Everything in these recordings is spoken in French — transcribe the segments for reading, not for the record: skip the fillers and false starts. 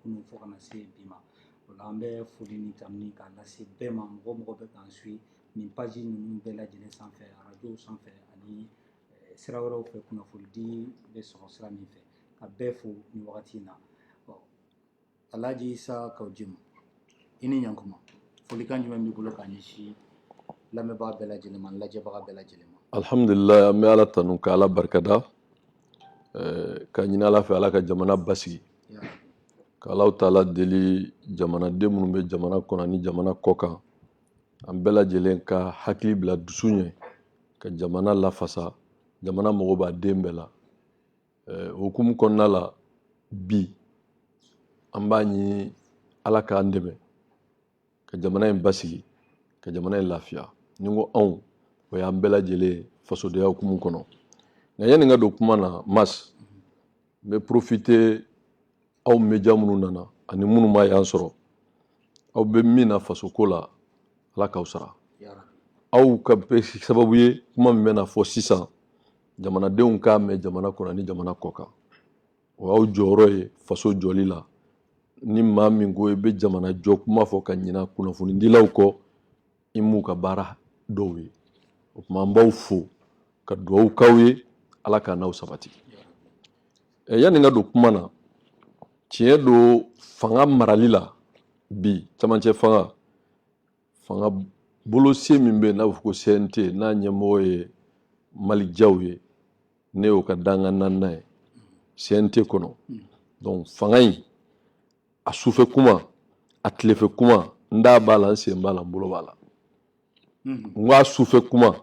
kunu fo kana se bi ma o la an bɛ foli ni tamuni k'a lase bɛɛ ma mɔgɔ mɔgɔ bɛ k'an suit nin page ninnu bɛɛ lajɛlen sanfɛ radio sanfɛ ani sira wɛrɛw fɛ kunnafoni di bɛ sɔrɔ sira min fɛ ka bɛɛ fo nin wagati in na Alhaji Isa Kaoudiéma i ni ɲankuma folikan jumɛn b'i bolo k'a ɲɛsin lamɛnbaga bɛɛ lajɛlen ma lajɛbaga bɛɛ lajɛlen ma. Alhamdulillah an bɛ Ala tanu ka Ala barikada ka ɲini Ala fɛ Ala ka jamana basigi ka Alahu taala deli jamanaden minnu bɛ jamana kɔnɔ ni jamana kɔ kan an bɛɛ lajɛlen ka hakili bila dusu ɲɛ ka jamana lafasa jamana mago b'a den bɛɛ la hukumu kɔnɔna la bi an b'a ɲini Ala k'an dɛmɛ ka jamana in basigi ka jamana in lafiya ni ko anw o y'an bɛɛ lajɛlen fasodenya hukumu kɔnɔ nka yanni n ka don kuma na Mas n bɛ profiter aw média minnu nana ani minnu ma y'an sɔrɔ aw bɛ min na fasoko la Ala k'aw sara aw ka sababu ye kuma min bɛna fɔ sisan jamanadenw k'a mɛn jamana kɔnɔ ani jamana kɔ kan o y'aw jɔyɔrɔ ye faso jɔli la ni maa min ko i bɛ jamana jɔ kuma fɔ ka ɲina kunnafonidilaw kɔ i m'u ka baara dɔw ye o tuma an b'aw fo ka dugawu k'aw ye Ala ka n'aw sabati yanni n ka don kuma na tiɲɛ don fanga marali la bi camancɛ fanga bolosen min bɛ yen n'a bɛ fɔ ko CNT n'a ɲɛmɔgɔ ye Malick Diaw ye ne y'o ka dankan naaninan ye CNT kɔnɔ donc fanga in a sufɛ kuma a tilefɛ kuma n da b'a la n sen b'a la n bolo b'a la n ko a sufɛ kuma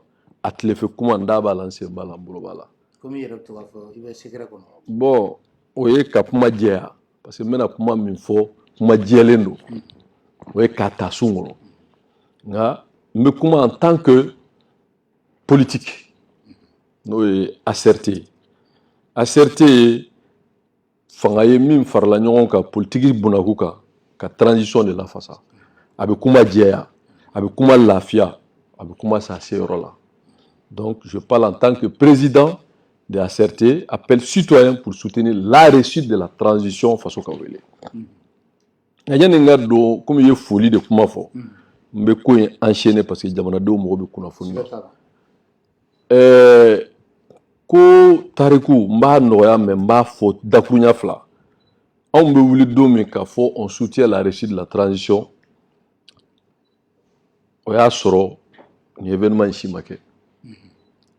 a tilefɛ kuma n da b'a la n sen b'a la n bolo b'a la komi i yɛrɛ bɛ to k'a fɔ i bɛ secret kɔnɔ bon o ye ka kuma jɛya parce que n bɛna kuma min fɔ kuma jɛlen don o ye k'a ta sun kɔnɔ nka n bɛ kuma en tant que politique n'o ye ACRT ye ACRT ye fanga ye min farala ɲɔgɔn kan politique bunakun kan ka transition de lafasa a bɛ kuma jɛya a bɛ kuma lafiya a bɛ kuma sa seyɔrɔ la donc je parle en tant que président de ACRT appel citoyen pour soutenir la réussite de la transition faso ka wele nka yanni n ka don komi i ye foli de kuma fɔ n bɛ ko in enchaîner parce que jamanadenw mago bɛ kunnafoni na ko tariku n b'a nɔgɔya mais n b'a fɔ dakuruɲa fila anw bɛ wuli don min k'a fɔ on soutient la réussite de la transition o y'a sɔrɔ nin événement in si ma kɛ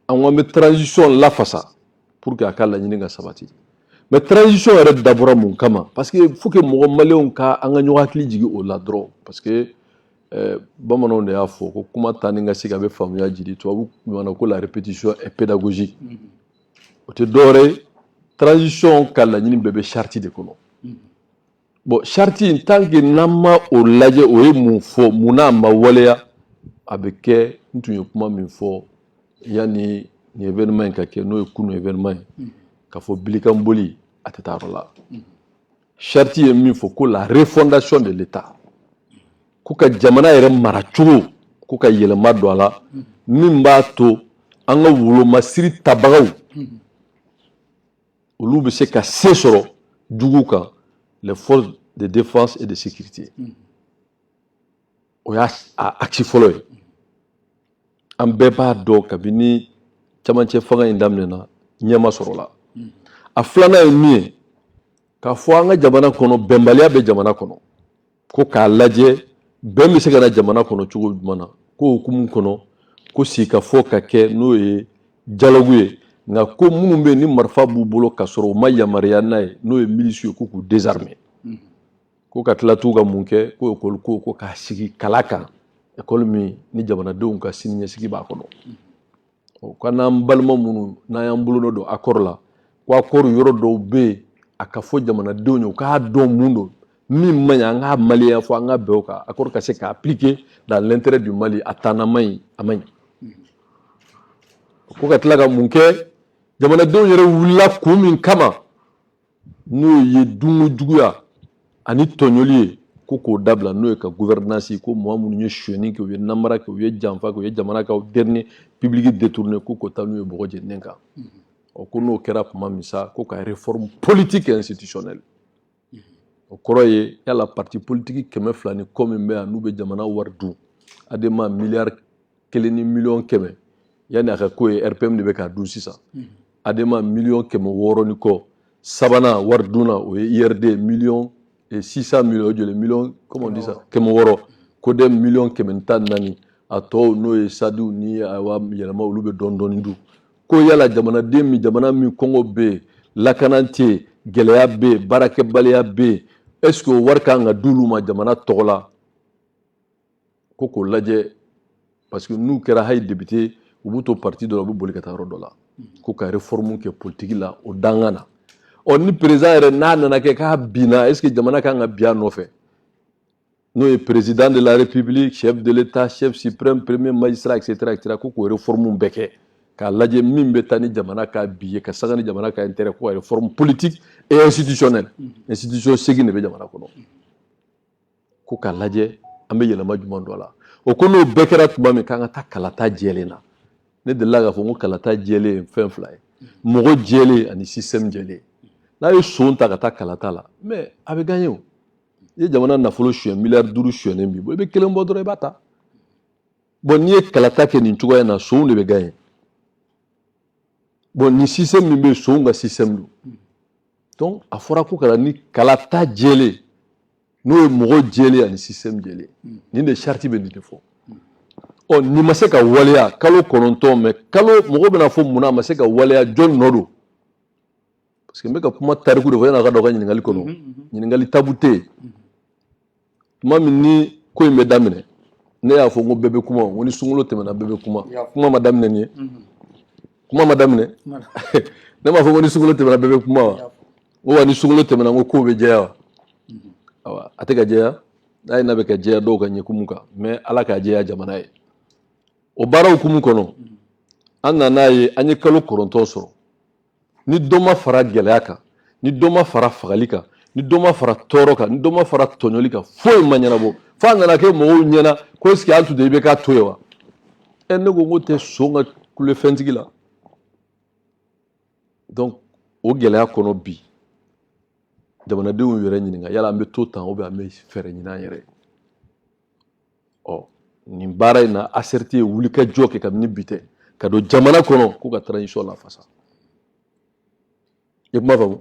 an ko an bɛ transition lafasa pour que a ka laɲini ka sabati mais transition yɛrɛ dabɔra mun kama parce que il faut que mɔgɔ maliyɛnw ka an ka ɲɔgɔn hakili jigin o la dɔrɔn parce que bamananw de y'a fɔ ko kuma taa ni ka se a bɛ faamuya jidi tubabu ɲɔgɔnna ko la répétition est pédagogique o tɛ dɔwɛrɛ ye transition ka laɲini bɛɛ bɛ charte de kɔnɔ bon charte in tant que n'an ma o lajɛ o ye mun fɔ mun n'a ma waleya a bɛ kɛ n tun ye kuma min fɔ yanni nin événement in ka kɛ n'o ye kunun événement ye k'a fɔ bilikan boli a tɛ taa yɔrɔ la charte ye min fɔ ko la refondation de l'État ko ka jamana yɛrɛ mara cogo ko ka yɛlɛma don a la min b'a to an ka wolomasiri tabagaw olu bɛ se ka se sɔrɔ jugu kan les forces de défense et de sécurité o y'a axe fɔlɔ ye an bɛɛ b'a dɔn kabini camancɛ fanga in daminɛna ɲɛma sɔrɔla a filanan ye min ye k'a fɔ an ka jamana kɔnɔ bɛnbaliya bɛ jamana kɔnɔ ko k'a lajɛ bɛn bɛ se ka na jamana kɔnɔ cogo jumɛn na ko hukumu kɔnɔ ko sigikafɔ ka kɛ n'o ye dialogue ye nka ko minnu bɛ yen ni marifa b'u bolo ka sɔrɔ u ma yamaruya n'a ye n'o ye milice ye ko k'u désarmer ko ka tila t'u ka mun kɛ ko école ko k'a sigi kala kan école min ni jamanadenw ka siniɲɛsigi b'a kɔnɔ o ka n'an balima minnu n'an y'an bolonɔ don accord la ko accord yɔrɔ dɔw bɛ yen a ka fɔ jamanadenw ye u k'a dɔn mun don min man ɲi an k'a maliyɛn fɔ an ka bɛn o kan accord ka se ka appliquer dans l'intérêt du Mali a tanna man ɲi a man ɲi ko ka tila ka mun kɛ jamanadenw yɛrɛ wulila kun min kama n'o ye dunko juguya ani tɔɲɔli ye ko k'o dabila n'o ye ka gouvernance ko mɔgɔ minnu ye sonyani kɛ u ye namara kɛ u ye janfa kɛ u ye jamana ka deniers publics détourner ko k'o taa n'u ye bɔgɔ jeninen kan ko n'o kɛra tuma min sa ko ka réforme politique et institutionnelle o kɔrɔ ye yala parti politique 200 ni kɔ min bɛ yan n'u bɛ jamana wari dun adema miliyari 1 ni miliyɔn 100 yanni a ka ko ye RPM de bɛ k'a dun sisan adema miliyɔn 600 ni kɔ sabanan wari dunna o ye IRD miliyɔn 600 millions joli miliyɔn comment on dit ça 600 CODEM miliyɔn 114 a tɔw n'o ye sadiw ni awa yɛlɛma olu bɛ dɔɔni dun ko yala jamanaden min jamana min kɔngɔ bɛ yen lakana tɛ yen gɛlɛya bɛ yen baarakɛbaliya bɛ yen est-ce que o wari kan ka d'olu ma jamana tɔgɔ la ko k'o lajɛ parce que n'u kɛra hayi député u b'u to parti dɔ la u bɛ boli ka taa yɔrɔ dɔ la ko ka réforme kɛ politique la o dangan na ni président yɛrɛ n'a nana kɛ k'a binna est-ce que jamana kan ka bin a nɔfɛ n'o ye président de la république chef de l'état chef suprême premier magistrat etc ko k'o réforme bɛɛ kɛ k'a lajɛ min bɛ taa ni jamana ka bi ye ka saga ni jamana ka intérêt ko réforme politique et institutionnelle institution 8 de bɛ jamana kɔnɔ ko k'a lajɛ an bɛ yɛlɛma jumɛn dɔ la o ko n'o bɛɛ kɛra tuma min k'an ka taa kalata jɛlen na ne delila k'a fɔ ko kalata jɛlen ye fɛn fila ye mɔgɔ jɛlen ani système jɛlen n'a ye son ta ka taa kalata la mais a bɛ gagner o i ye jamana nafolo suɲɛ miliyari 5 suɲɛnen b'i bolo i bɛ 1 bɔ dɔrɔn i b'a ta bon n'i ye kalata kɛ nin cogoya in na sonw de bɛ gagner bon ni système min bɛ yen sonw ka système don donc a fɔra ko ka ni kalata jɛlen n'o ye mɔgɔ jɛlen ani système jɛlen nin de charte bɛ nin de fɔ nin ma se ka waleya kalo 9 mais kalo mɔgɔ bɛna fɔ mun na a ma se ka waleya jɔn nɔ don parce que n bɛ ka kuma tariku de fɔ yan'a ka don a ka ɲininkali kɔnɔ ɲininkali tabu tɛ yen tuma min ni ko in bɛ daminɛ ne y'a fɔ n ko bɛɛ bɛ kuma n ko ni sunkalo tɛmɛna bɛɛ bɛ kuma kuma ma daminɛ nin ye kuma ma daminɛ ne m'a fɔ ko ni sunkalo tɛmɛna bɛɛ bɛ kuma wa n ko wa ni sunkalo tɛmɛna n ko kow bɛ jɛya wa awa a tɛ ka jɛya n'a ye n'a bɛ ka jɛya dɔw ka ɲɛkumu kan mais ala k'a jɛya jamana ye o baara hukumu kɔnɔ an nan'a ye an ye kalo 9 sɔrɔ ni dɔ ma fara gɛlɛya kan ni dɔ ma fara fagali kan ni dɔ ma fara tɔɔrɔ kan ni dɔ ma fara tɔɲɔli kan foyi ma ɲɛnabɔ f'a nana kɛ mɔgɔw ɲɛna ko est-ce que an tun tɛ i bɛ k'a to ye wa ne ko n ko tɛ son ka kule fɛntigi la donc o gɛlɛya kɔnɔ bi jamanadenw yɛrɛ ɲininka yala an bɛ to tan ou bien an bɛ fɛɛrɛ ɲini an yɛrɛ ye nin baara in na ACRT ye wulikajɔ kɛ kabini bi tɛ ka don jamana kɔnɔ ko ka transition lafasa i ye kuma faamu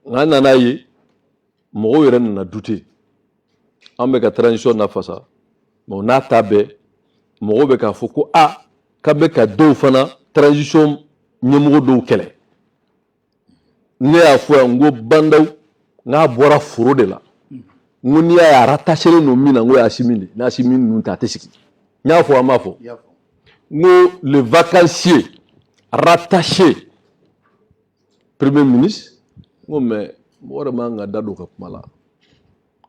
nka an nan'a ye mɔgɔw yɛrɛ nana douter an bɛ ka transition lafasa mais n'a ta bɛɛ mɔgɔw bɛ k'a fɔ ko k'an bɛ ka dɔw fana transition ɲɛmɔgɔ dɔw kɛlɛ ne y'a fɔ yan n ko bandaw n'a bɔra foro de la n ko n'i y'a ye a rattachelen don min na n ko Asimi de n'Asimi ninnu tɛ a tɛ sigi n y'a fɔ an m'a fɔ n ko le vacancier rattaché premier ministre n ko mais mɔgɔ de man ka da don o ka kuma la n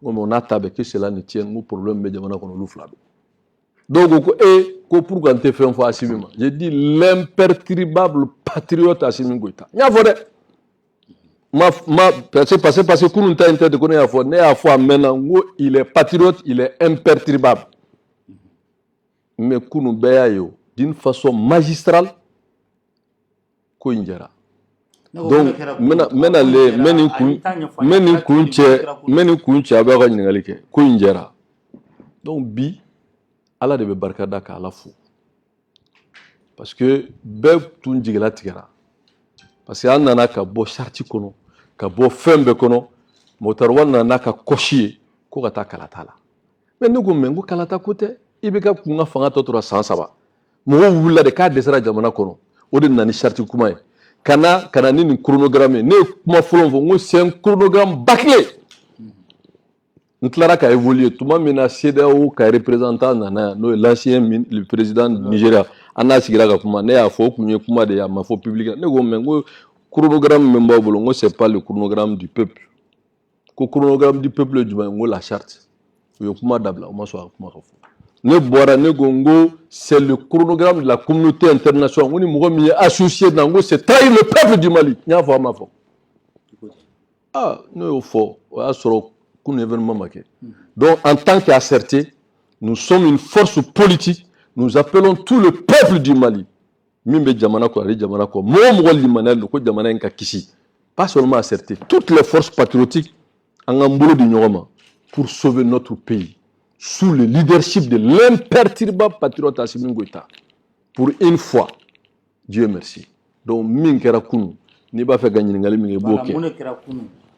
ko mais o n'a ta bɛɛ que cela ne tienne n ko problème bɛ jamana kɔnɔ olu fila don dɔw ko ko pourquoi n tɛ fɛn fɔ Asimi ma j'ai dit l'imperturbable patriote Asimi Goïta n y'a fɔ dɛ parce que kunun ta in tɛ de ko ne y'a fɔ a mɛnna n ko il est patriote il est imperturbable mais kunun bɛɛ y'a ye d'une façon magistrale ko in jɛra donc n bɛ nin kun cɛ a b'a ka ɲininkali kɛ ko in jɛra donc bi ala de bɛ barika da k'ala fo parce que bɛɛ tun jigila tigɛra parce que an nana ka bɔ charte kɔnɔ ka bɔ fɛn bɛɛ kɔnɔ Mutari nana ka kɔsi ye ko ka taa kalata la mais ne ko mais n ko kalata ko tɛ i bɛ ka kun ka fanga tɔ tora san 3 mɔgɔw wulila de k'a dɛsɛra jamana kɔnɔ o de nana ni charte kuma ye ka na ni nin chronogramme ye ne ye kuma fɔlɔ fɔ n ko c'est un chronogramme bâclé n tilara ka évoluer tuma min na CEDEAO ka représentant nana n'o ye l'ancien le président Nigeria an n'a sigira ka kuma ne y'a fɔ o kun ye kuma de ye a ma fɔ public ne ko mais n ko chronogramme min b'aw bolo n ko c'est pas le chronogramme du peuple ko chronogramme du peuple ye jumɛn ye n ko la charte u ye kuma dabila u ma sɔn a ka kuma ka fɔ ne bɔra ne ko n ko c'est le chronogramme de la communauté internationale n ko ni mɔgɔ min ye associé na n ko c'est trahir le peuple du Mali n y'a fɔ a ma fɔ ne y'o fɔ o y'a sɔrɔ kunun événement ma kɛ donc en tant qu'ACRT nous sommes une force politique nous appelons tout le peuple du Mali min bɛ jamana kɔ ale jamana kɔ mɔgɔ o mɔgɔ limaniyalen don ko jamana in ka kisi pas seulement ACRT toutes les forces patriotiques an k'an bolo di ɲɔgɔn ma pour sauver notre pays sous le leadership de l'imperturbable patriote Assimi Goïta. Pour une fois, Dieu merci. Donc min kɛra kunu n'i b'a fɛ ka ɲininkali min kɛ i b'o kɛ. Mun kɛra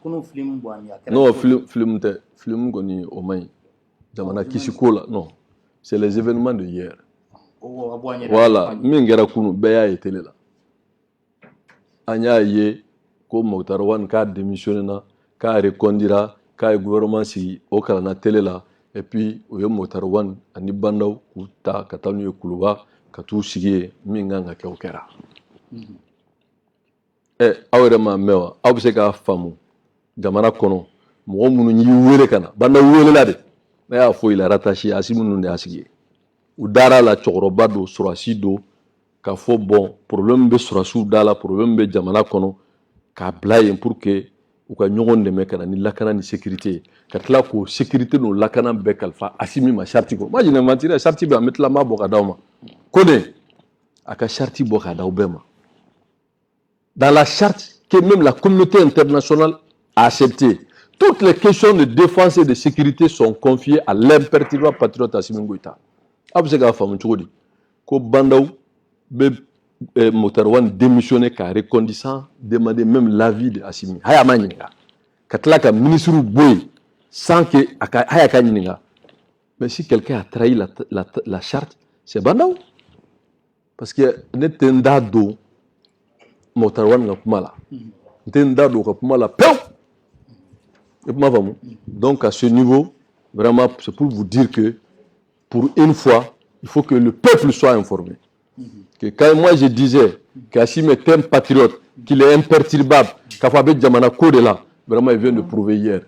kunu film bɔ an ye. Non, film tɛ, film kɔni o man ɲi. Jamana kisi ko la, non. C'est les événements de hier. Voilà, min kɛra kunu bɛɛ y'a ye télé la. An y'a ye ko Mokhtar Wane k'a démissionné na, k'a recondira, k'a ye gouvernement sigi o kalanna télé la, et puis o ye Mokhtar Wane ani bandaw k'u ta ka taa n'u ye Kuluba ka t'u sigi yen min kan ka kɛ o kɛra. Aw yɛrɛ m'a mɛn wa aw bɛ se k'a faamu jamana kɔnɔ mɔgɔ minnu y'i wele ka na bandaw welela de ne y'a fɔ il a rattaché Assimi ninnu de y'a sigi yen u dara la cɛkɔrɔba don sɔrɔdasi don k'a fɔ bon problème bɛ sɔrɔdasiw da la problème bɛ jamana kɔnɔ k'a bila yen pour que u ka ɲɔgɔn dɛmɛ ka na ni lakana ni sécurité ye ka tila k'o sécurité n'o lakana bɛɛ kalifa Assimi ma charte kɔ moi je ne mentirai charte bɛ an bɛ tila n b'a bɔ ka d'aw ma ko ne a ka charte bɔ ka d'aw bɛɛ ma. Dans la charte que même la communauté internationale a acceptée, toutes les questions de défense et de sécurité sont confiées à l'imperturbable patriote Assimi Goïta. Vous savez que ko bandaw be Mokhtar Wane démissionné car reconduisant demander même l'avis de Assimi. Haya maninga. Katla ka ministre boy sans que haya ka ninga. Mais si quelqu'un a trahi la charte, c'est bandaw. Parce que n'était un do Mokhtar Wane nga kuma la ntenda do ka kuma la pew et kuma famu donc à ce niveau vraiment c'est pour vous dire que pour une fois il faut que le peuple soit informé que quand moi je disais qu'Assimi est un patriote qu'il est imperturbable qu'a fait jamana ko de là vraiment il vient de prouver hier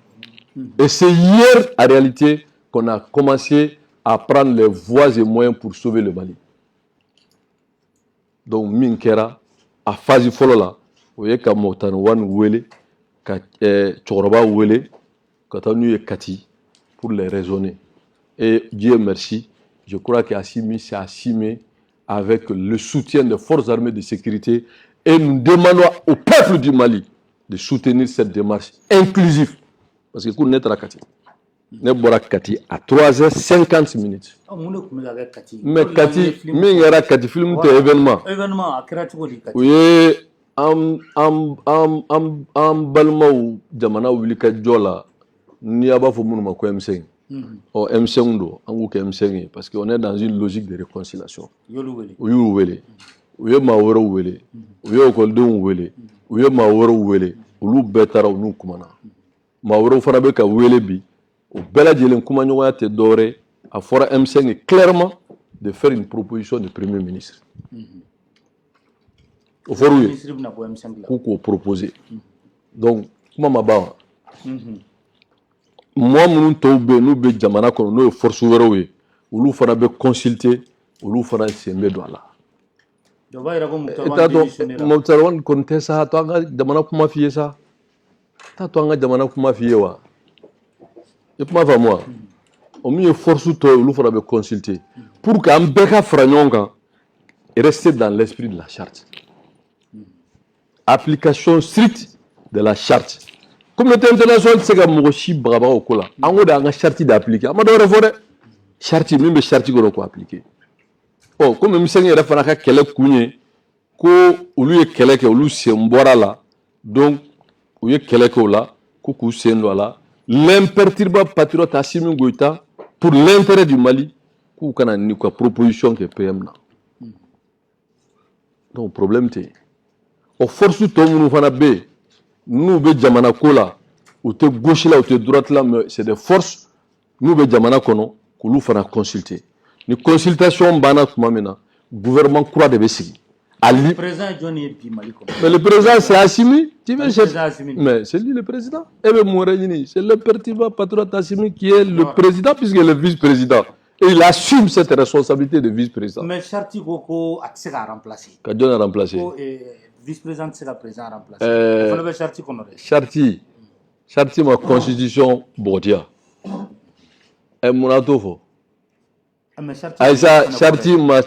et c'est hier en réalité qu'on a commencé à prendre les voies et moyens pour sauver le Mali donc minkera a phase folo la o ye ka Mokhtar Wane wele ka cɛkɔrɔba wele ka taa n'u ye Kati pour les raisonner et Dieu merci je crois que Assimi s'est assumé avec le soutien des forces armées de sécurité et nous demandons au peuple du Mali de soutenir cette démarche inclusive parce que pour n'être à Kati ne bɔra Kati à 3h50 minutes. Mais Kati, min yɛrɛ Kati film tɛ événement. Événement a kɛra cogo di Kati? U ye an balimaw jamana wuli ka jɔ la ni a b'a fɔ minnu ma ko M5. M5 don an k'u kɛ M5 ye parce que on est dans une logique de réconciliation. U y'u wele. U ye maa wɛrɛw wele. U ye écoledenw wele. U ye maa wɛrɛw wele. Olu bɛɛ taara u n'u kumana. Maa wɛrɛw fana bɛ ka wele bi. Au bel lajɛlen kumaɲɔgɔnya tɛ dɔwɛrɛ a fɔra M5 est clairement de faire une proposition de premier ministre. Au fɔra u ye k'u k'o proposer donc kuma ma ban wa. Mɔgɔ minnu tɔw bɛ yen n'u bɛ jamana kɔnɔ n'o ye force wɛrɛw ye olu fana bɛ consulter olu fana sen bɛ don a la. Mokhtar Wane kɔni tɛ sa to an ka jamana kuma f'i ye sa t'a to an ka jamana kuma f'i ye wa. Et puis, moi, on a force tout le monde consulter pour qu'un béca fragnon reste dans l'esprit de la charte. Application stricte de la charte. Comme l'international, c'est que Moshi Braba au Kola. En haut d'un charte d'appliquer. Amadou Revore, charte, même charte qu'on doit appliquer. Oh, comme même si on a fait quelques cougnés, qu'au lieu de quelques, au lieu de s'emboire là, donc, au lieu de quelques là, qu'au s'emboire là. L'imperturbable patriote Assimi Goïta pour l'intérêt du Mali pour qu'on ait une proposition que PM là. Donc problème c'est au force tout nous fana be nous be jamana ko la ou te gauche là ou te droite là mais c'est des forces nous be jamana kono ko lu fana consulter ni consultation bana kuma mena gouvernement croit de besigi. Le président Johnny Mali. Mais le président c'est Assimi. Mais c'est lui le président. Et bien c'est le perturbable patriote Assimi qui est le président puisqu'il est le vice-président. Et il assume cette responsabilité de vice-président. Mais Charti Boko a remplacé. Kadjon a remplacé. Vice-président c'est le président a remplacé. Charti ma constitution Bordia. Et mon atofo. Aïssa Charti ma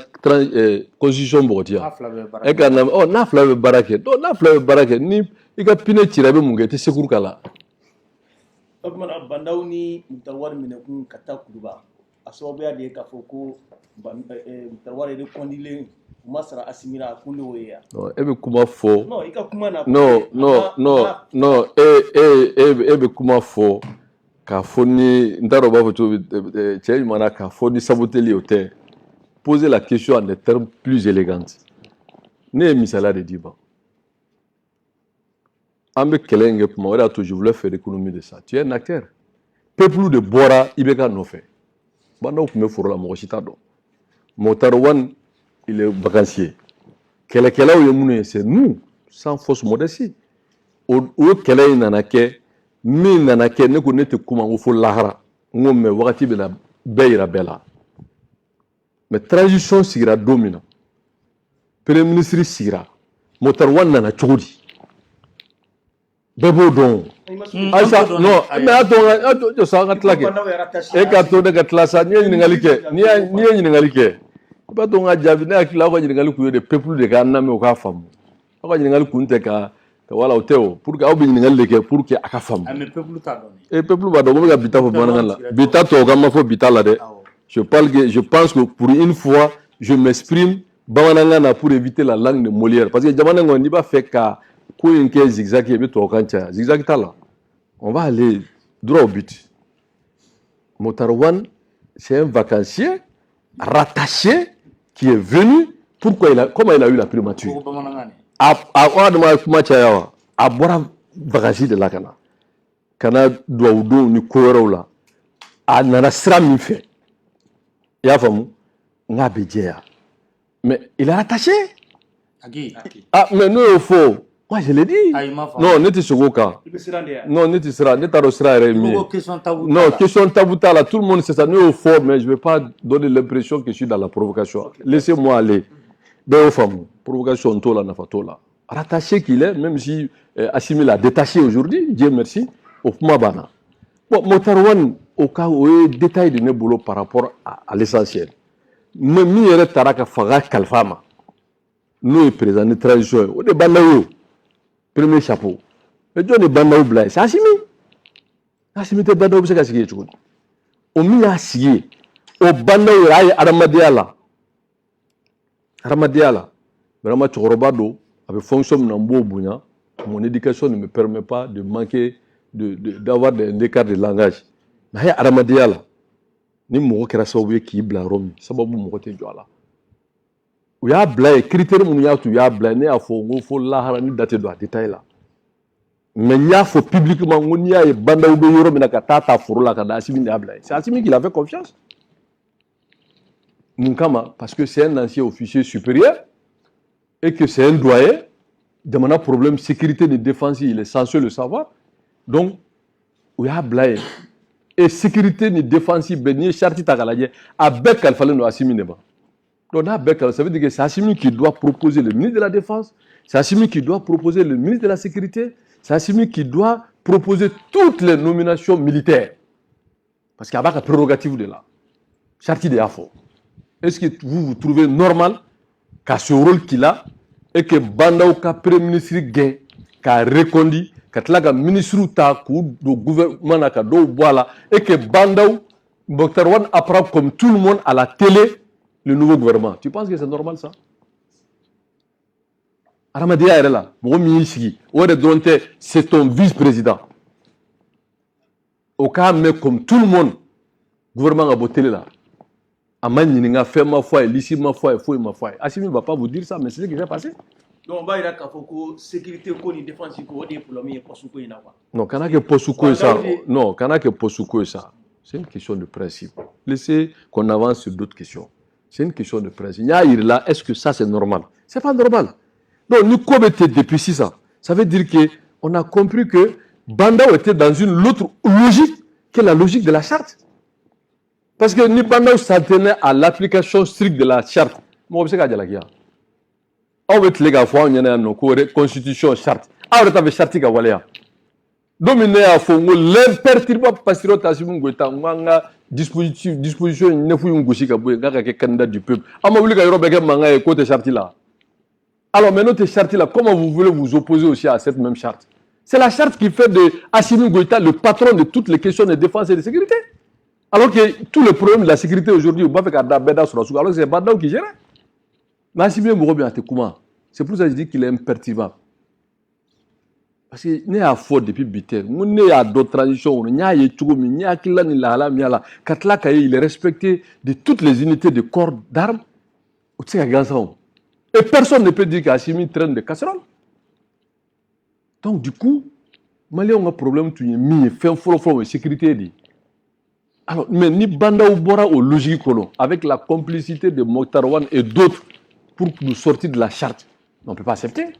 constitution Bordia. Et quand on n'a flavé baraké. Donc n'a flavé baraké ni il a piné tiré mun gete secours kala. kuma na bandaw ni mutarwar minakun kata kuduba asababu ya de ka foko mutarwar de kondile masara asimira kunde oya non ebe kuma fo non ika kuma na ebe kuma fo ka fo ni ndaro ba foto chez mana ka fo ni saboteli hôtel poser la question en des termes plus élégants ne misala de diba ambe kelenge kuma wala to je voulais faire l'économie de ça tu es un acteur peuple de bora ibeka no fait banda ku me foro la mo chita do Motarwan il est vacancier kelekela o yemune c'est nous sans fausse modestie o kele nanake min nanake ne ko nete kuma ngo fo lahara ngo me wakati bela beira bela mais transition sigira domina premier ministre sigira Motarwan nana chogodi bebo don aisa no mais ato sa ngatlake e ka to de gatlasa ni ngalike ni ngalike ba to nga jabi na akila ko ngali ku de peuple de Ghana me o ka famu ko ngali ku nte ka wala oteo pour que au bi ngali ke pour que aka famu mais peuple ta donné et peuple ba do mo ga bita fo bananga la bita to ga ma fo bita la de je pense que pour une fois je m'exprime bananga na pour éviter la langue de Molière parce que jamana ngondi ba fait ka ko yinke zigzag et to kancha zigzag tala on va aller droit au but Motarwan c'est un vacancier rattaché qui est venu pourquoi comment il a eu la primature a bora vacances de la kana douaudo ni koyorola a nana sira min fait y'a famu nga bejeya mais il est rattaché ah mais non il faut moi je l'ai dit non n'était sogoka non n'était sera n'était rosera non question tabou là tout le monde sait ça nous au fort mais je vais pas donner l'impression que je suis dans la provocation laissez-moi aller ben au femme provocation tola na fatola rattaché qu'il est même si Assimi a détaché aujourd'hui Dieu merci au Mabana bon Motarwan au cas où détail de nebolo par rapport à l'essentiel même mi yere taraka faga kalfama nous présent de transition au de bandawo premier chapeau et John est bandawo blay c'est Assimi te bandawo c'est kasigi chuko o mi asigi o bandawo ay aramadiala vraiment choroba do avec fonction nambo bunya mon éducation ne me permet pas de manquer d'avoir des écarts de langage mais aramadiala ni mo kera sawu ki bla romi sababu mo te joala o ya bla critère mun ya tu ya bla ne afo ngo fo lahara ni date do détail là mais nya fo publiquement ngoni ya banda do yoro mi naka tata furu la kada Assimi ne bla c'est Assimi qui avait confiance Munkama parce que c'est un ancien officier supérieur et que c'est un doyen demande un problème sécurité de défense il est censé le savoir donc o ya bla et sécurité ni défensive ni charti tagalaje avec Alpha no Assimi ne ba donc ça veut dire que c'est Assimi qui doit proposer le ministre de la défense c'est Assimi qui doit proposer le ministre de la sécurité c'est Assimi qui doit proposer toutes les nominations militaires parce qu'il y a pas de prérogative de là charti de afo est-ce que vous trouvez normal qu'à ce rôle qu'il a et que Bandao ka premier ministre gain qu'a reconduit qu'atlaga ministre ta ku do gouvernement na ka do boala et que Bandao Motarwan apprend comme tout le monde à la télé le nouveau gouvernement. Tu penses que c'est normal ça? Aramadia est là, c'est ton vice-président. Au cas mais comme tout le monde, le gouvernement a voté là. Amani n'a fait ma foi, l'ici ma foi, fouille ma foi. Assimi ne va pas vous dire ça, mais c'est ce qui s'est passé. Donc, on va dire que sécurité et défense pour le mieux pour ce qu'il y a. Non, quand on a que pour ça, non, quand on a que pour ça, c'est une question de principe. Laissez qu'on avance sur d'autres questions. C'est une question de principe. Là, est-ce que ça c'est normal? C'est pas normal. Donc, nous commettons depuis 6 ans. Ça veut dire qu'on a compris que Bandao était dans une autre logique que la logique de la charte. Parce que ni Bandao s'attenait à l'application stricte de la charte. Moi, je sais qu'il y a. On veut les gars, on y a une constitution charte. On veut la charte qui est dominé à fond l'imperturbable patriote Assimi Goïta manga disposition ne fouille un gauche qui candidat du peuple. Ama voulu que Robert manga écoute charte là. Alors maintenant cette charte là, comment vous voulez vous opposer aussi à cette même charte? C'est la charte qui fait de Assimi Goïta le patron de toutes les questions de défense et de sécurité. Alors que tous les problèmes de la sécurité aujourd'hui, alors que c'est Badaou qui gère. Mais Assimi Goïta, c'est pour ça que je dis qu'il est imperturbable. Parce que nous avons fort depuis Biter, nous avons d'autres traditions, nous avons il est respecté de toutes les unités de corps d'armes. Et personne ne peut dire qu'Assimi traîne des casseroles. Donc du coup, Mali a un problème tout mis fait de sécurité. Alors, mais ni Banda ou Bora au logique avec la complicité de Mokhtar et d'autres pour nous sortir de la charte, on ne peut pas accepter.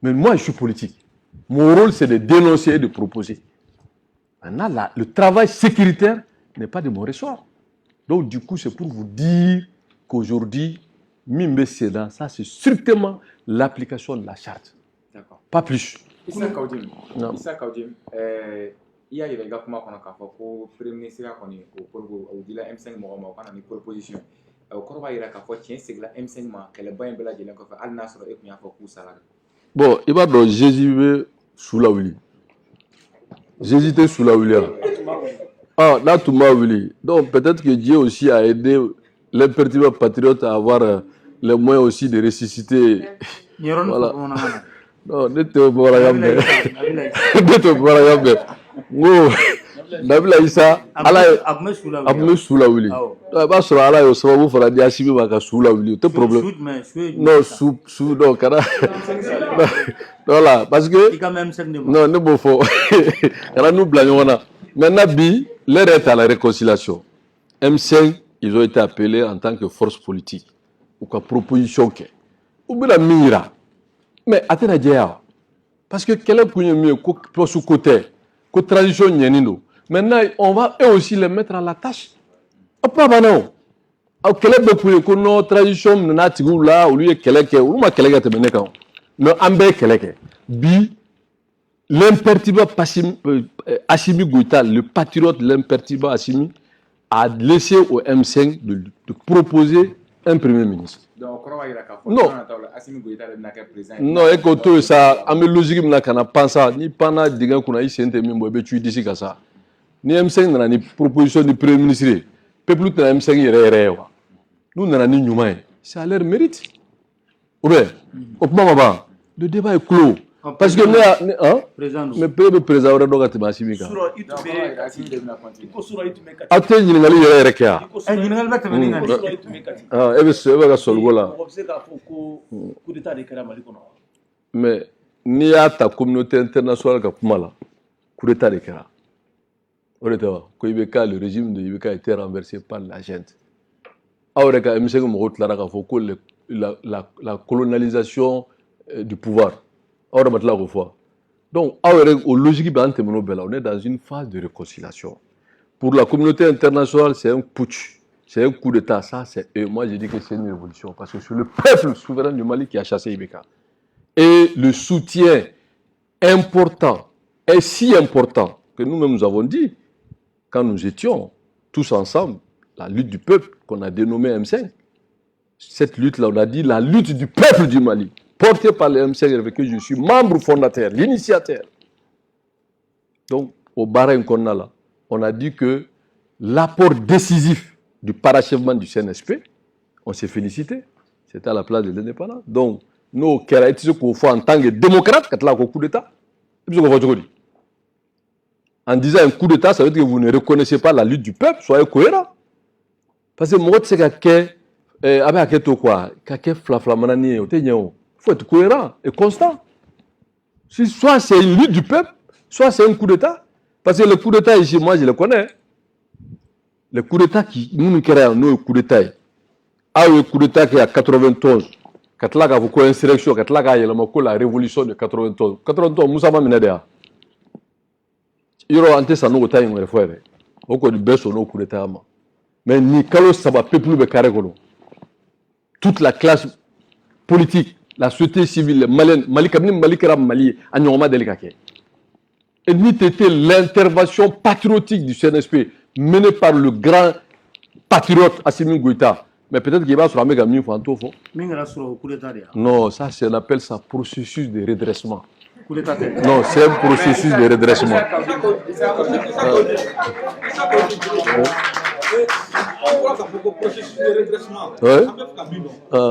Mais moi, je suis politique. Mon rôle, c'est de dénoncer et de proposer. Maintenant, le travail sécuritaire n'est pas de mon ressort. Donc, du coup, c'est pour vous dire qu'aujourd'hui, Mimbe Seda, ça, c'est strictement l'application de la charte. D'accord. Pas plus. Issa Kaudim, il y a des gars qui ont Premier ministre au delà M5 Mohamed a une proposition. Bon, il va dans Jésus sous la Willy. J'hésitais sous la Willy. Ah, là, tout m'a Willy. Donc, peut-être que Dieu aussi a aidé l'imperturbable patriote à avoir les moyens aussi de ressusciter. Voilà. Non, n'était pas la Nabila Issa, Abme Soula Willy. Pas sur Allah, au savoir, vous fera dire Assimi Baka Soula Willy. T'es problème. Non, sous, non, cara. Voilà, parce que. Non, ne bon faux. Car nous blâmons. Maintenant, l'heure est à la réconciliation. M5, ils ont été appelés en tant que force politique. Ou quoi, proposition. Ou bien la mira. Mais attendez, parce que quel est le mieux pour ce côté, que transition n'y maintenant, on va eux aussi les mettre à la tâche. Pas maintenant. Quel est le plus que nos traditions n'ont là où lui est quel est ou ma quel est mené quand mais ambe quel est bi l'imperturbable Assimi Goïta, le patriote l'imperturbable Assimi a laissé au M5 de proposer un premier ministre. Non. Non, écoute, ça, à mes logiques, je ne pense pas. Ni pendant des gens qui ont essayé de me tuer d'ici comme ça. Ni M5 n'a ni proposition du premier ministre. Le peuple de M5 est réel. Nous n'avons ni humain. C'est à leur mérite. Ou bien, le débat est clos. Parce que nous, mais le président aurait donc été massif. Attends, il y a un récap. Mais il y a ta communauté internationale qui a coup d'état de Kera. Le régime de Ibeka a été renversé par la gente. La colonialisation du pouvoir. Donc, au logique, on est dans une phase de réconciliation. Pour la communauté internationale, c'est un putsch, c'est un coup d'État. Ça, c'est eux. Moi, je dis que c'est une révolution parce que c'est le peuple souverain du Mali qui a chassé Ibeka. Et le soutien important est si important que nous-mêmes nous avons dit, quand nous étions tous ensemble, la lutte du peuple qu'on a dénommée M5, cette lutte-là, on a dit la lutte du peuple du Mali. Porté par le M5 avec que je suis membre fondateur, l'initiateur. Donc, au Bahreïn qu'on a là, on a dit que l'apport décisif du parachèvement du CNSP, on s'est félicité. C'était à la place de l'indépendance. Donc, nous, qu'on fait en tant que démocrate, quand là, au coup d'État, en disant un coup d'État, ça veut dire que vous ne reconnaissez pas la lutte du peuple, soyez cohérent. Parce que moi, c'est il faut être cohérent et constant. Soit c'est une lutte du peuple, soit c'est un coup d'État. Parce que le coup d'État ici, moi je le connais. Le coup d'État qui nous créons, nous, le coup d'État. Le coup d'État qui est à 91. Quand là, il y a une insurrection, quand là, il y a la révolution de 91. 91, Moussa Maminadea. Il y a un test à nous, il y a un frère. Il y a un coup d'État. Mais Nicolas, ça va plus de carré. Toute la classe politique, la société civile, les Maliens, Mali, et ni était l'intervention patriotique du CNSP menée par le grand patriote Assimi Goïta. Mais peut-être qu'il va se ramener à Fantofo. Non, ça, on appelle ça processus de redressement. Non, c'est un processus de redressement.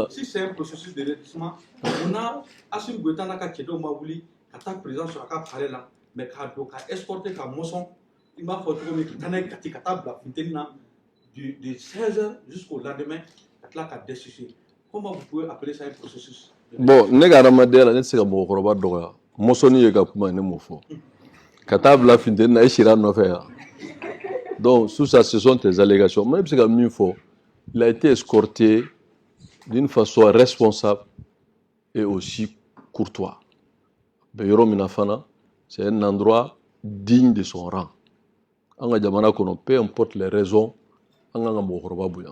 Si c'est un processus de redressement, on a Assimi Goïta n'a qu'à Tchédo Mabouli, à ta présence sur la parler là, mais qu'à escorter qu'à Mosson, il m'a fait trouver que Tanek Katikata, de 16h jusqu'au lendemain, qu'à décider. Comment vous pouvez appeler ça un processus? Bon, nega ramadela ne sega mo koroba doga. Mosoni yega kuma ne mofo. Katabla finte na ishira no faire. Donc sous ça ce sont tes allégations. Même si comme info, il a été escorté d'une façon responsable et aussi courtois. Beyoro Minafana, c'est un endroit digne de son rang. Anga jamana kono, peu importe les raisons, anga mo koroba bouya.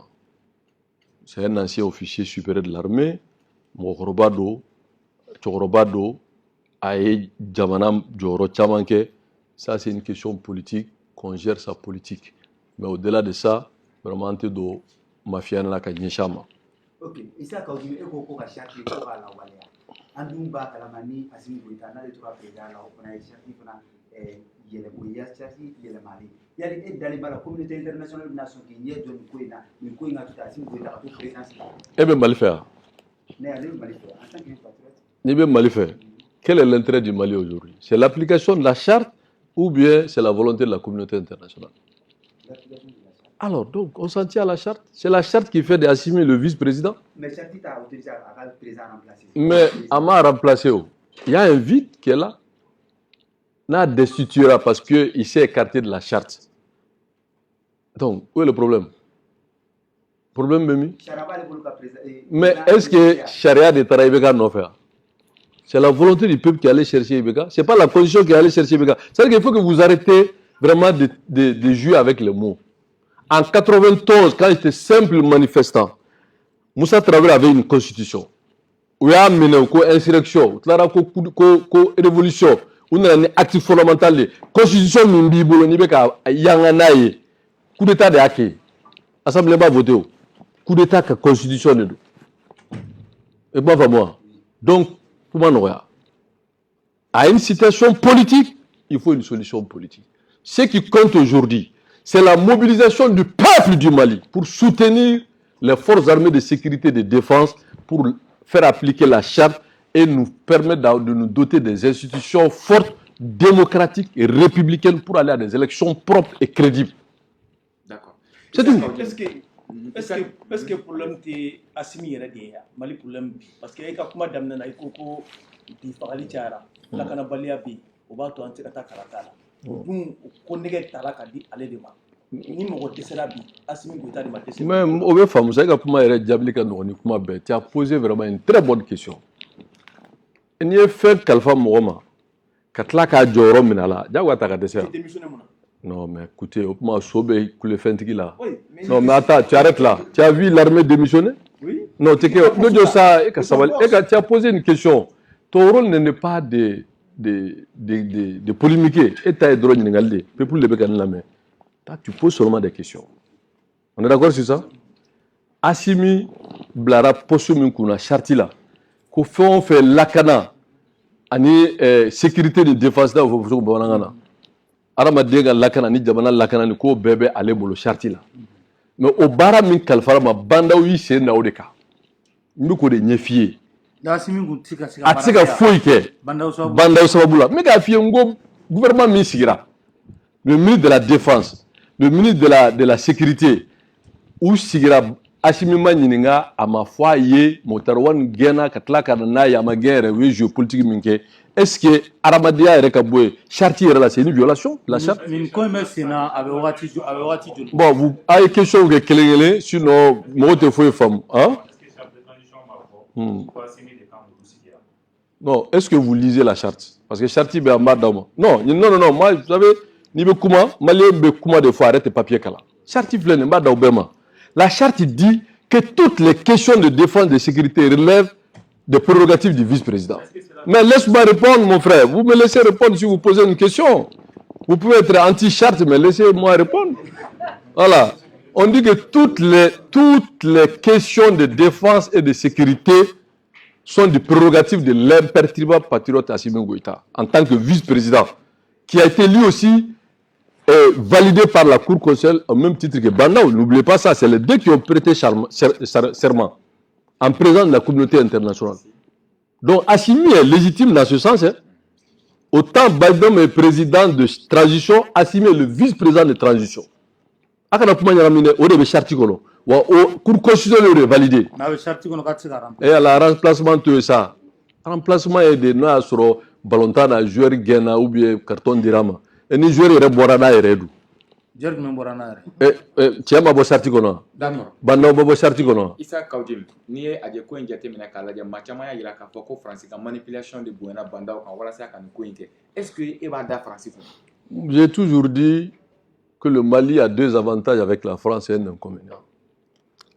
C'est un ancien officier supérieur de l'armée. Mokorobado, Chokorobado, Aye, Djamanam, Djoro, Tchamanke, ça c'est une question politique, qu'on gère sa politique. Mais au-delà de ça, vraiment, tu dois mafia na kanyeshama. Ok, isa ka ujue eko ko kashati ko ala walea. Andumba kalamani Assimi Goïta na le tura président la opona shati fana yele boya shati yele mali. Yali e dali bala communauté internationale nation ki nye don ko ina ni ko ina tuta Assimi Goïta ka to présidence. Ebe Mali faire. Nibe Mali fait. Quel est l'intérêt du Mali aujourd'hui? C'est l'application de la charte ou bien c'est la volonté de la communauté internationale? Alors, donc, on s'en tient à la charte. C'est la charte qui fait d'Assimi le vice-président. Mais charte t'a autorisé à le président remplacer. Mais Ama remplacé. Il y a un vide qui est là. N'a destituera parce qu'il s'est écarté de la charte. Donc, où est le problème? Problème, Bémi? Mais est-ce que Charia de Taraïbeka n'a fait? C'est la volonté du peuple qui allait chercher Ibeka. Ce n'est pas la condition qui allait chercher Ibeka. C'est-à-dire qu'il faut que vous arrêtez vraiment de jouer avec les mots. En 91, quand j'étais simple manifestant, Moussa Traoré avait une constitution. Où il y a une insurrection, une révolution, un acte fondamental. La constitution de Yanganaye, coup d'état de Hake. L'Assemblée n'a pas voté. Coup d'état que la constitution de et pas moi. Donc, pour moi, à une situation politique, il faut une solution politique. Ce qui compte aujourd'hui, c'est la mobilisation du peuple du Mali pour soutenir les forces armées de sécurité et de défense, pour faire appliquer la charte et nous permettre de nous doter des institutions fortes, démocratiques et républicaines pour aller à des élections propres et crédibles. D'accord. C'est tout. Est-ce que le problème est Assimi Yeredeya, Mali problème? Parce que quand on a damné na ikoko di farali tiara, la kana balia bi, on va to anti kata karatala. Donc on nege tala kadi aller dema. Ni mo desela bi, Assimi Goïta de ma desela. Mais au femme, ça comment Yere Diabli ka no ni kuma be. Tu as posé vraiment une très bonne question. Ni fait Kalfa Mooma. Katla ka joro minala. Jagwa ta ka desela. Non, mais écoutez, au Sobe, là. Oui, non, mais attends, tu arrêtes là. Tu as vu l'armée démissionner? Oui. Non, tu as posé une question. Ton rôle n'est pas de polémiquer. Et tu as droit de regarder. Tu poses seulement des questions. On est d'accord sur ça? Assimi Blara Posumi Kuna Chartila. Qu'on fait l'akana. Ani sécurité de défense là au Bonangana. Aramadega lakana ni jamana lakana ni ko bébé ale bolo charti la. Mais au bara min kalfara ma banda wi se na odeka. Nduko de nyefie. Assimi Goïta atika foike. Banda sababula. Mais ka fie ngo gouvernement mi sigira. Le ministre de la défense, le ministre de la sécurité ou sigira Assimi Maninga à ma foi ye motarwan gena katlaka na ya ma guerre oui géopolitique minke. Est-ce que Aramadia et Rekaboué, Chartier, c'est une violation? La charte? Bon, vous avez quelque chose que vous sinon, moi, je suis femme. Hein? Non, est-ce que vous lisez la charte? Parce que Chartier, c'est un madame. Non, moi, vous savez, Nibe Kouma, Malien Kouma de fois, arrête papier kala. Chartier, c'est un madame. La charte dit que toutes les questions de défense et de sécurité relèvent des prérogatives du vice-président. Mais laisse-moi répondre, mon frère. Vous me laissez répondre si vous posez une question. Vous pouvez être anti-charte, mais laissez-moi répondre. Voilà. On dit que toutes les questions de défense et de sécurité sont des prérogatives de l'imperturbable patriote Assimi Goïta, en tant que vice-président, qui a été lui aussi validé par la Cour constitutionnelle au même titre que Bandao. N'oubliez pas ça, c'est les deux qui ont prêté serment en présence de la communauté internationale. Donc Assimi est légitime dans ce sens. Hein. Autant Bandao est président de transition, Assimi est le vice-président de transition. Akana kuma nyaramine o de be charti kono wa o cour constitutionnelle validé et à la remplacement de ça remplacement est de na soro balontana joueur gena ou bien carton dirama et ni joueur ere borana ere du joueur men borana ere tiama bo charti kono d'accord banno bo charti kono Issa Kawdim ni ye aje ko njate mina kala ja machama ya yira ka foko France ka manipulation de Buena Bandao kan wala sa kan ko inte est-ce que e ba da France j'ai toujours dit que le Mali a deux avantages avec la France et un inconvénient.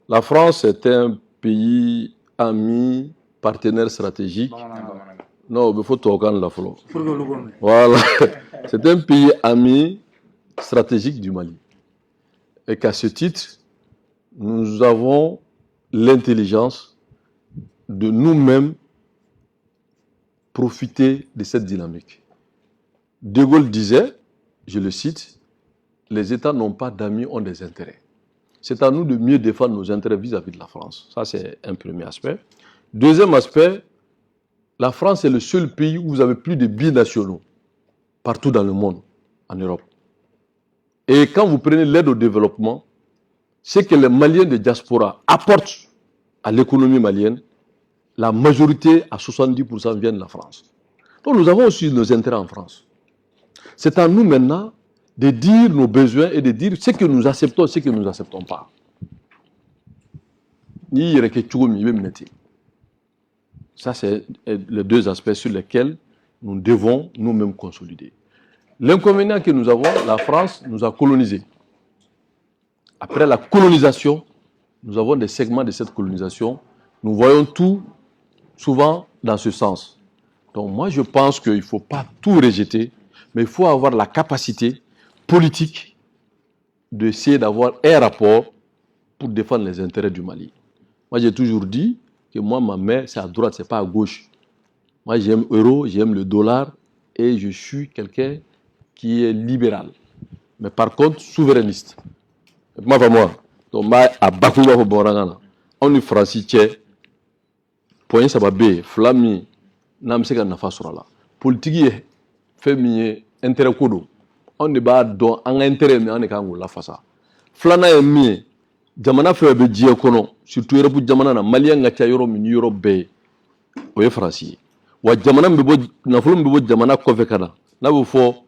La France est un pays ami, partenaire stratégique. Non, il faut tout la France. Voilà. C'est un pays ami stratégique du Mali. Et qu'à ce titre, nous avons l'intelligence de nous-mêmes profiter de cette dynamique. De Gaulle disait, je le cite, les États n'ont pas d'amis, ont des intérêts. C'est à nous de mieux défendre nos intérêts vis-à-vis de la France. Ça, c'est un premier aspect. Deuxième aspect, la France est le seul pays où vous avez plus de binationaux partout dans le monde, en Europe. Et quand vous prenez l'aide au développement, c'est que les Maliens de diaspora apportent à l'économie malienne, la majorité, à 70%, viennent de la France. Donc nous avons aussi nos intérêts en France. C'est à nous maintenant de dire nos besoins et de dire ce que nous acceptons et ce que nous n'acceptons pas. Ça, c'est les deux aspects sur lesquels nous devons nous-mêmes consolider. L'inconvénient que nous avons, la France nous a colonisés. Après la colonisation, nous avons des segments de cette colonisation. Nous voyons tout souvent dans ce sens. Donc moi, je pense qu'il ne faut pas tout rejeter, mais il faut avoir la capacité politique d'essayer d'avoir un rapport pour défendre les intérêts du Mali. Moi, j'ai toujours dit que moi, ma main, c'est à droite, c'est pas à gauche. Moi, j'aime l'euro, j'aime le dollar et je suis quelqu'un qui est libéral. Mais par contre, souverainiste. Moi, donc, moi, à Bakuba, on est français, point ça va bien, flammi, n'amseka na fasorala. Politique, fait intérêt kodo. On ne bat dans un intérêt mais on est quand la face. Flana est mieux. Jamana fait be dié kono surtout Europe jamana na Malien ngacha Europe min Europe be o ye français. Wa jamana be bo na fulum be bo jamana ko fe kana. Na bo fo